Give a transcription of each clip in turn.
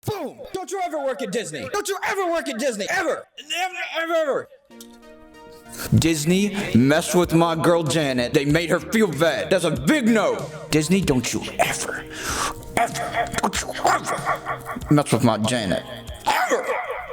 Boom! Don't you ever work at Disney. Don't you ever work at Disney. Ever. Ever. Disney messed with my girl Janet. They made her feel bad. That's a big no. Disney, don't you ever mess with my Janet. Ever.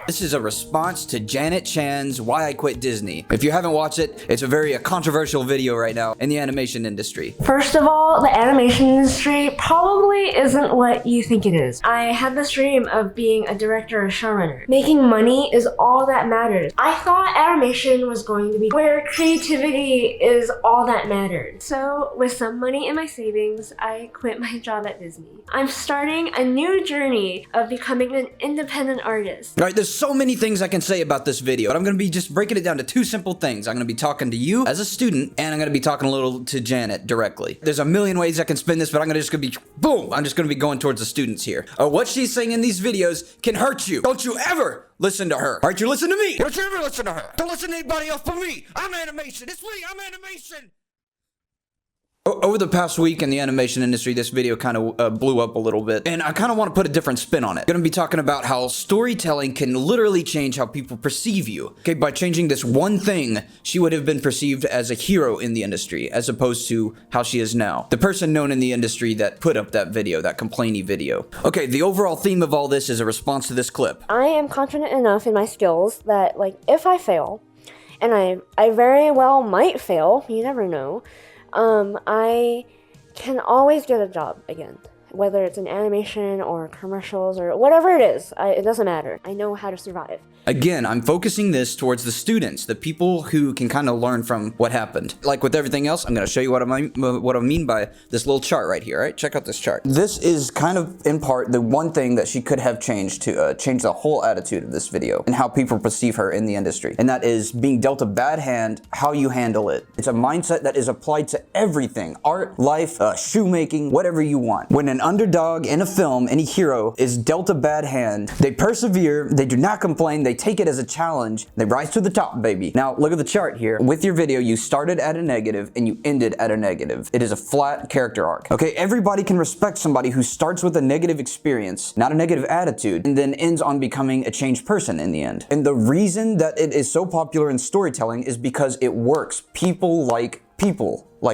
This is a response to Janet Chan's Why I Quit Disney. If you haven't watched it, it's a very controversial video right now in the animation industry. First of all, the animation industry probably isn't what you think it is. I had this dream of being a director or showrunner. Making money is all that matters. I thought animation was going to be where creativity is all that mattered. So with some money in my savings, I quit my job at Disney. I'm starting a new journey of becoming an independent artist. All right, there's so many things I can say about this video, but I'm gonna be just breaking it down to two simple things. I'm gonna be talking to you as a student, and I'm gonna be talking a little to Janet directly. There's a million ways I can spin this, but I'm just gonna be, boom, I'm just gonna be going towards the students here. What she's saying in these videos can hurt you. Don't you ever listen to her. All right, you listen to me. Don't you ever listen to her. Don't listen to anybody else but me. I'm animation. It's me. I'm animation. Over the past week in the animation industry, this video kind of blew up a little bit, and I kind of want to put a different spin on it. I'm going to be talking about how storytelling can literally change how people perceive you. Okay, by changing this one thing, she would have been perceived as a hero in the industry, as opposed to how she is now. The person known in the industry that put up that video, that complainy video. Okay, the overall theme of all this is a response to this clip. I am confident enough in my skills that, like, if I fail, and I very well might fail, you never know, I can always get a job again. Whether it's in animation or commercials or whatever it is, it doesn't matter. I know how to survive. Again, I'm focusing this towards the students, the people who can kind of learn from what happened. Like with everything else, I'm going to show you what I mean by this little chart right here, right? Check out this chart. This is kind of, in part, the one thing that she could have changed to change the whole attitude of this video and how people perceive her in the industry. And that is being dealt a bad hand, how you handle it. It's a mindset that is applied to everything. Art, life, shoemaking, whatever you want. When an underdog in a film, any hero, is dealt a bad hand, they persevere, they do not complain, they take it as a challenge, they rise to the top, baby. Now, look at the chart here. With your video, you started at a negative and you ended at a negative. It is a flat character arc. Okay, everybody can respect somebody who starts with a negative experience, not a negative attitude, and then ends on becoming a changed person in the end. And the reason that it is so popular in storytelling is because it works. People like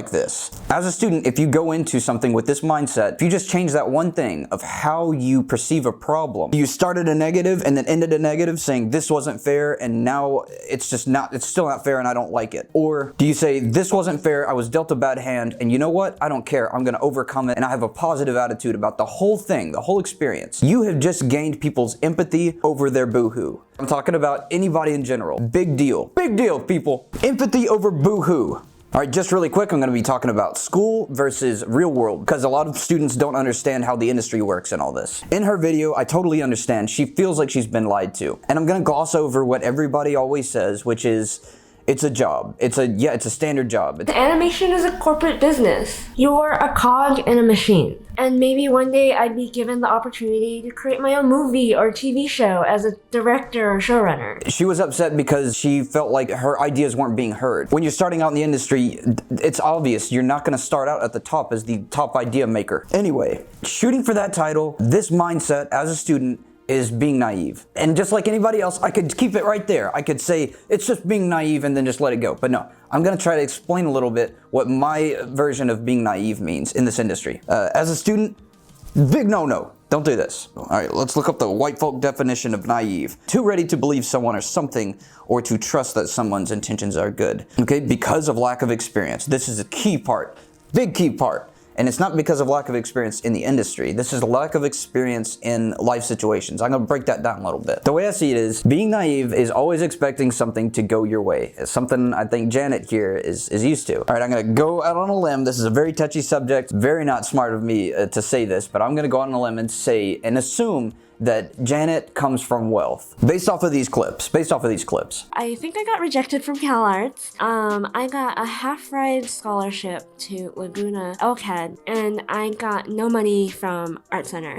this. As a student, if you go into something with this mindset, if you just change that one thing of how you perceive a problem, you started a negative and then ended a negative saying this wasn't fair and now it's still not fair and I don't like it. Or do you say this wasn't fair, I was dealt a bad hand, and you know what? I don't care. I'm gonna overcome it and I have a positive attitude about the whole thing, the whole experience. You have just gained people's empathy over their boohoo. I'm talking about anybody in general. Big deal. Big deal, people. Empathy over boohoo. All right, just really quick, I'm going to be talking about school versus real world, because a lot of students don't understand how the industry works and all this. In her video, I totally understand. She feels like she's been lied to. And I'm going to gloss over what everybody always says, which is, it's a job. It's a standard job. Animation is a corporate business. You're a cog in a machine. And maybe one day I'd be given the opportunity to create my own movie or TV show as a director or showrunner. She was upset because she felt like her ideas weren't being heard. When you're starting out in the industry, it's obvious you're not going to start out at the top as the top idea maker. Anyway, shooting for that title, this mindset as a student is being naive. And just like anybody else, I could keep it right there. I could say it's just being naive and then just let it go. But no, I'm gonna try to explain a little bit what my version of being naive means in this industry. As a student, big no-no. Don't do this. All right, let's look up the white folk definition of naive. Too ready to believe someone or something, or to trust that someone's intentions are good. Okay, because of lack of experience. This is a key part, big key part. And it's not because of lack of experience in the industry. This is a lack of experience in life situations. I'm gonna break that down a little bit. The way I see it is, being naive is always expecting something to go your way. It's something I think Janet here is used to. All right, I'm gonna go out on a limb. This is a very touchy subject. Very not smart of me to say this, but I'm gonna go out on a limb and say, and assume that Janet comes from wealth. Based off of these clips. I think I got rejected from CalArts. I got a half-ride scholarship to Laguna LCAD, and I got no money from Art Center.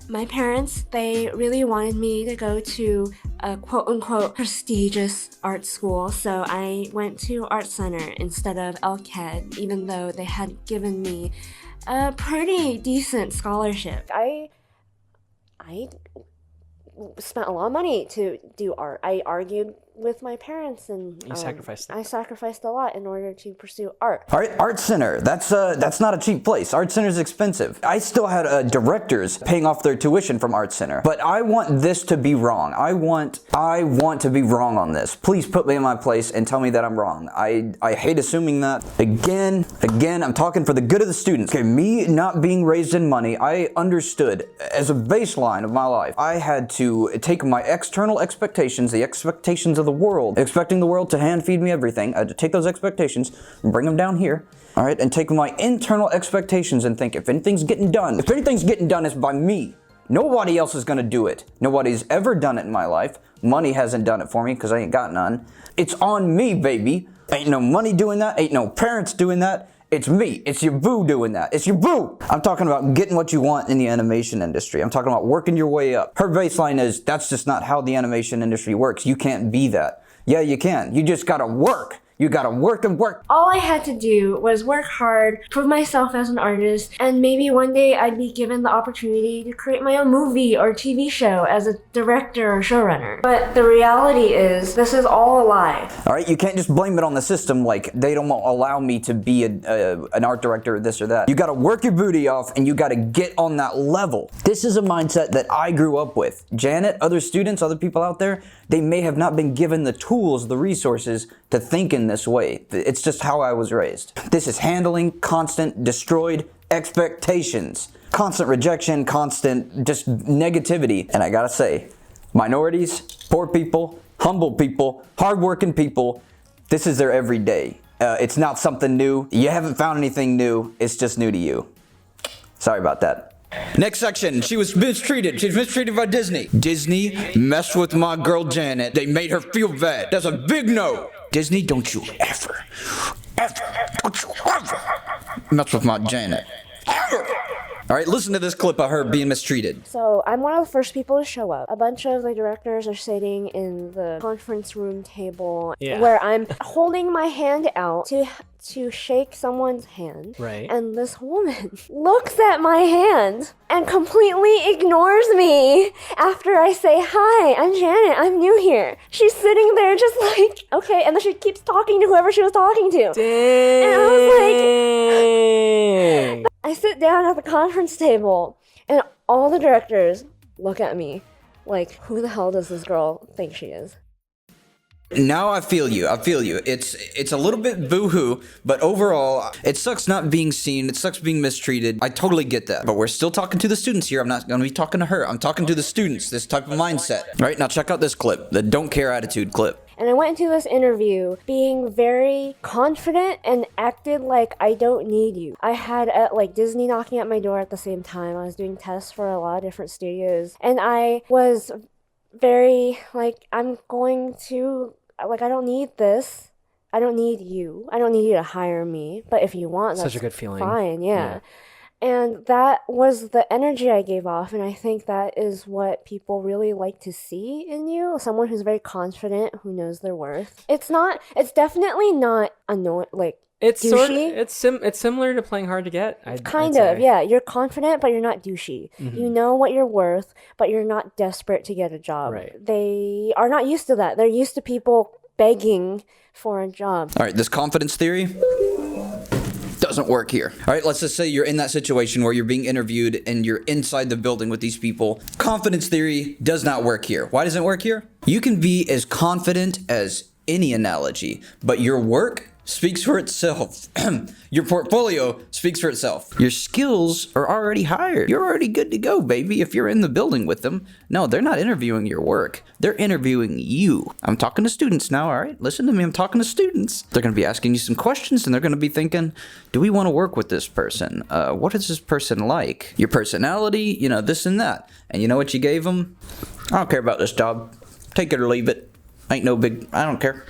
My parents, they really wanted me to go to a quote-unquote prestigious art school, so I went to Art Center instead of LCAD, even though they had given me a pretty decent scholarship. I spent a lot of money to do art. I argued with my parents, and You sacrificed that. I sacrificed a lot in order to pursue art. Art center. That's not a cheap place. Art center's expensive. I still had directors paying off their tuition from art center. But I want this to be wrong. I want to be wrong on this. Please put me in my place and tell me that I'm wrong. I hate assuming that. Again, I'm talking for the good of the students. Okay, me not being raised in money, I understood as a baseline of my life, I had to take my external expectations, the expectations of the world, expecting the world to hand feed me everything. I had to take those expectations and bring them down here, all right, and take my internal expectations and think if anything's getting done, it's by me. Nobody else is gonna do it. Nobody's ever done it in my life. Money hasn't done it for me because I ain't got none. It's on me, baby. Ain't no money doing that, ain't no parents doing that. It's me. It's your boo doing that. It's your boo. I'm talking about getting what you want in the animation industry. I'm talking about working your way up. Her baseline is, that's just not how the animation industry works. You can't be that. Yeah, you can. You just gotta work. You gotta work and work. All I had to do was work hard, prove myself as an artist, and maybe one day I'd be given the opportunity to create my own movie or TV show as a director or showrunner. But the reality is, this is all a lie. All right, you can't just blame it on the system like they don't allow me to be an art director or this or that. You gotta work your booty off and you gotta get on that level. This is a mindset that I grew up with. Janet, other students, other people out there, they may have not been given the tools, the resources to think in this way. It's just how I was raised. This is handling constant destroyed expectations. Constant rejection, constant just negativity. And I gotta say, minorities, poor people, humble people, hardworking people, this is their everyday. It's not something new. You haven't found anything new. It's just new to you. Sorry about that. Next section, she was mistreated. She was mistreated by Disney. Disney messed with my girl Janet. They made her feel bad. That's a big no. Disney, don't you ever mess with my Janet. Ever. All right, listen to this clip of her being mistreated. So I'm one of the first people to show up. A bunch of the directors are sitting in the conference room table where I'm holding my hand out to shake someone's hand. Right. And this woman looks at my hand and completely ignores me after I say, "Hi, I'm Janet, I'm new here." She's sitting there just like, okay, and then she keeps talking to whoever she was talking to. Dang. And I was like, I sit down at the conference table and all the directors look at me like, who the hell does this girl think she is? Now I feel you. It's a little bit boo-hoo, but overall, it sucks not being seen. It sucks being mistreated. I totally get that. But we're still talking to the students here. I'm not going to be talking to her. I'm talking to the students, this type of mindset. All right, now check out this clip, the don't care attitude clip. And I went into this interview being very confident and acted like I don't need you. I had like Disney knocking at my door at the same time. I was doing tests for a lot of different studios. And I was very like, I'm going to, like, I don't need this. I don't need you. I don't need you to hire me. But if you want, that's such a good feeling. Fine, yeah. And that was the energy I gave off, and I think that is what people really like to see in you. Someone who's very confident, who knows their worth. It's definitely not annoying, like, It's douchey. It's similar to playing hard to get. I'd Kind say. of, yeah. You're confident, but you're not douchey. Mm-hmm. You know what you're worth, but you're not desperate to get a job. Right. They are not used to that. They're used to people begging for a job. All right, this confidence theory doesn't work here. All right, let's just say you're in that situation where you're being interviewed and you're inside the building with these people. Confidence theory does not work here. Why doesn't it work here? You can be as confident as any analogy, but your work speaks for itself. Your portfolio speaks for itself. Your skills are already hired. You're already good to go, baby, if you're in the building with them. No, they're not interviewing your work. They're interviewing you. I'm talking to students now, all right? Listen to me, I'm talking to students. They're going to be asking you some questions, and they're going to be thinking, do we want to work with this person? What is this person like? Your personality, you know, this and that. And you know what you gave them? I don't care about this job. Take it or leave it. Ain't no big, I don't care.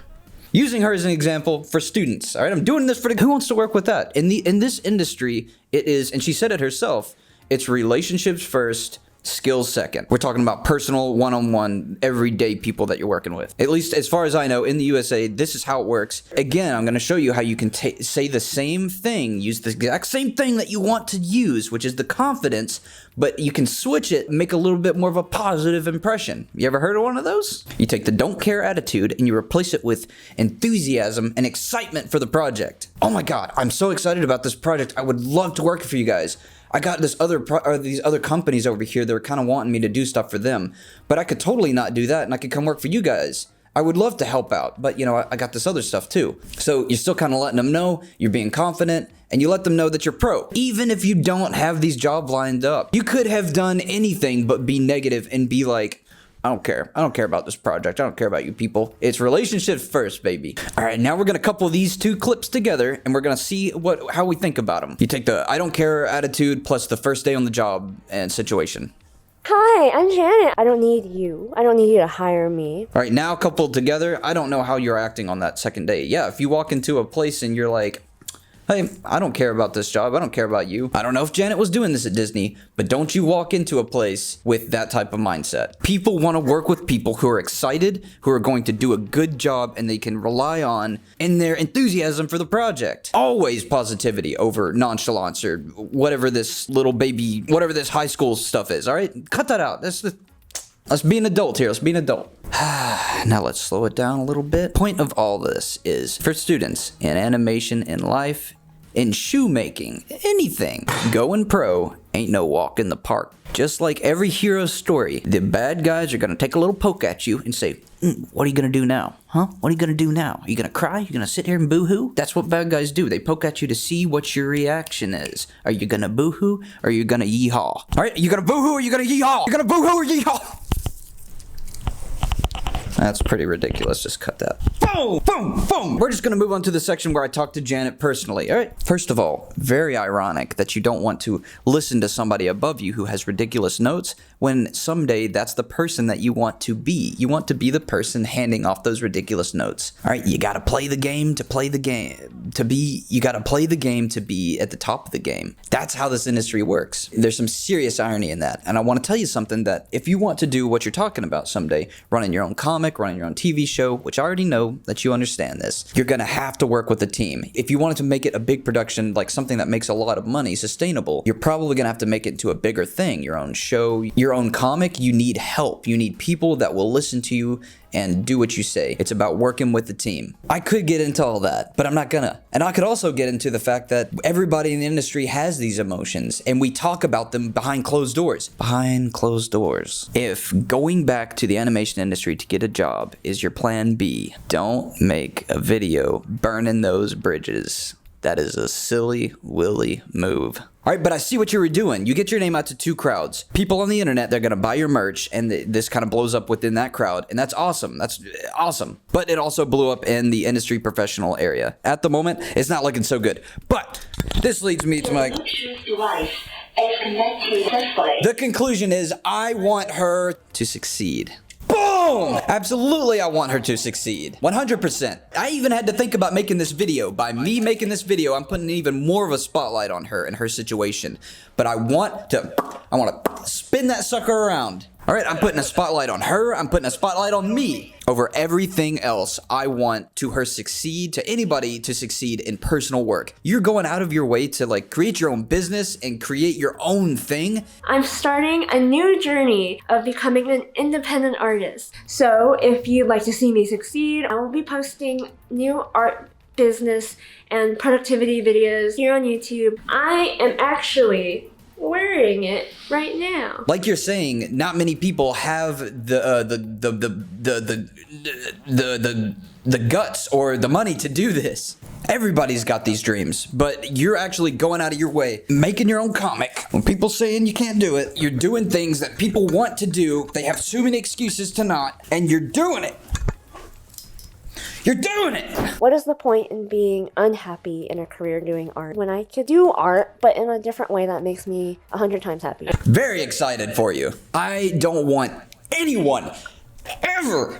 Using her as an example for students, all right? I'm doing this for who wants to work with that? In this industry, it is, and she said it herself, it's relationships first, skills second. We're talking about personal, one-on-one, everyday people that you're working with. At least as far as I know, in the USA, this is how it works. Again, I'm going to show you how you can say the same thing, use the exact same thing that you want to use, which is the confidence, but you can switch it and make a little bit more of a positive impression. You ever heard of one of those? You take the don't care attitude and you replace it with enthusiasm and excitement for the project. Oh my God, I'm so excited about this project. I would love to work for you guys. I got these other companies over here that are kind of wanting me to do stuff for them, but I could totally not do that and I could come work for you guys. I would love to help out, but you know, I got this other stuff too. So you're still kind of letting them know, you're being confident, and you let them know that you're pro. Even if you don't have these jobs lined up, you could have done anything but be negative and be like, I don't care. I don't care about this project. I don't care about you people. It's relationships first, baby. All right, now we're gonna couple these two clips together and we're gonna see how we think about them. You take the I don't care attitude plus the first day on the job and situation. Hi, I'm Janet. I don't need you. I don't need you to hire me. All right, now coupled together, I don't know how you're acting on that second day. Yeah, if you walk into a place and you're like, hey, I don't care about this job. I don't care about you. I don't know if Janet was doing this at Disney, but don't you walk into a place with that type of mindset. People want to work with people who are excited, who are going to do a good job, and they can rely on in their enthusiasm for the project. Always positivity over nonchalance or whatever this little baby, whatever this high school stuff is, all right? Cut that out. Let's be an adult here. Let's be an adult. Now let's slow it down a little bit. Point of all this is for students in animation, in life, in shoemaking, anything, going pro ain't no walk in the park. Just like every hero's story, the bad guys are gonna take a little poke at you and say, what are you gonna do now? Huh? What are you gonna do now? Are you gonna cry? You gonna sit here and boo-hoo? That's what bad guys do. They poke at you to see what your reaction is. Are you gonna boo-hoo or are you gonna yeehaw? All right, you gonna boo-hoo or are you gonna yeehaw? You're gonna boo-hoo or yeehaw? That's pretty ridiculous. Just cut that. Boom, boom, boom. We're just going to move on to the section where I talk to Janet personally. All right. First of all, very ironic that you don't want to listen to somebody above you who has ridiculous notes when someday that's the person that you want to be. You want to be the person handing off those ridiculous notes. All right. You got to play the game to play the game. You got to play the game to be at the top of the game. That's how this industry works. There's some serious irony in that. And I want to tell you something that if you want to do what you're talking about someday, running your own comic, running your own TV show, which I already know that you understand this, you're gonna have to work with a team. If you wanted to make it a big production, like something that makes a lot of money, sustainable, you're probably gonna have to make it into a bigger thing, your own show, your own comic. You need help. You need people that will listen to you and do what you say. It's about working with the team. I could get into all that, but I'm not gonna. And I could also get into the fact that everybody in the industry has these emotions and we talk about them behind closed doors. Behind closed doors. If going back to the animation industry to get a job is your plan B, don't make a video burning those bridges. That is a silly willy move. All right, but I see what you were doing. You get your name out to two crowds. People on the internet, they're gonna buy your merch, and this kind of blows up within that crowd, and that's awesome. That's awesome. But it also blew up in the industry professional area. At the moment, it's not looking so good. But this leads me to my... The conclusion is I want her to succeed. Boom! Absolutely, I want her to succeed. 100%. I even had to think about making this video. By me making this video, I'm putting even more of a spotlight on her and her situation. But I want to spin that sucker around. All right, I'm putting a spotlight on her. I'm putting a spotlight on me. Over everything else, I want to her succeed, to anybody to succeed in personal work. You're going out of your way to like create your own business and create your own thing. I'm starting a new journey of becoming an independent artist. So if you'd like to see me succeed, I will be posting new art, business, and productivity videos here on YouTube. I am actually wearing it right now. Like you're saying, not many people have the guts or the money to do this. Everybody's got these dreams, but you're actually going out of your way, making your own comic. When people saying you can't do it, you're doing things that people want to do. They have too many excuses to not, and you're doing it. You're doing it! What is the point in being unhappy in a career doing art when I could do art, but in a different way that makes me 100 times happier? Very excited for you. I don't want anyone ever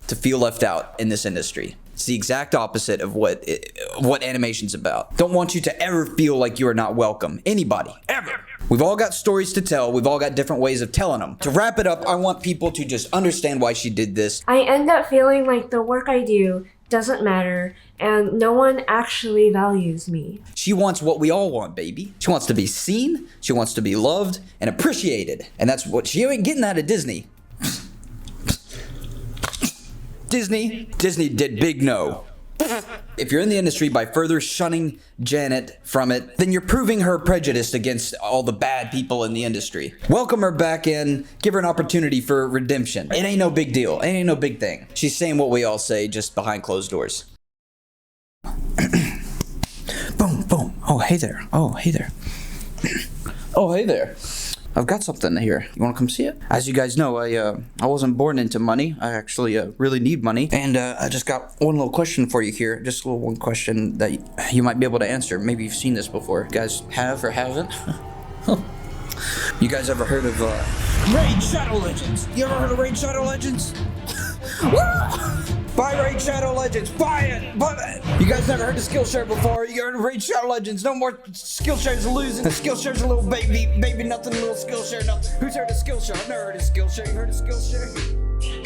to feel left out in this industry. It's the exact opposite of what animation's about. Don't want you to ever feel like you are not welcome. Anybody. Ever. We've all got stories to tell. We've all got different ways of telling them. To wrap it up, I want people to just understand why she did this. I end up feeling like the work I do doesn't matter and no one actually values me. She wants what we all want, baby. She wants to be seen, she wants to be loved and appreciated. And that's what she ain't getting out of Disney. Disney did big no. If you're in the industry by further shunning Janet from it, then you're proving her prejudice against all the bad people in the industry. Welcome her back in, give her an opportunity for redemption. It ain't no big deal, it ain't no big thing. She's saying what we all say just behind closed doors. Boom, boom. Oh, hey there. Oh, hey there. Oh, hey there. I've got something here. You want to come see it? As you guys know, I wasn't born into money. I actually really need money. And I just got one little question for you here. Just a little one question that you might be able to answer. Maybe you've seen this before. You guys have or haven't? You guys ever heard of Raid Shadow Legends? You ever heard of Raid Shadow Legends? Buy Raid Shadow Legends, buy it, buy it. You guys never heard of Skillshare before? You heard of Raid Shadow Legends? No more Skillshare's losing. Skillshare's a little baby nothing, little Skillshare nothing. Who's heard of Skillshare? I've never heard of Skillshare. You heard of Skillshare?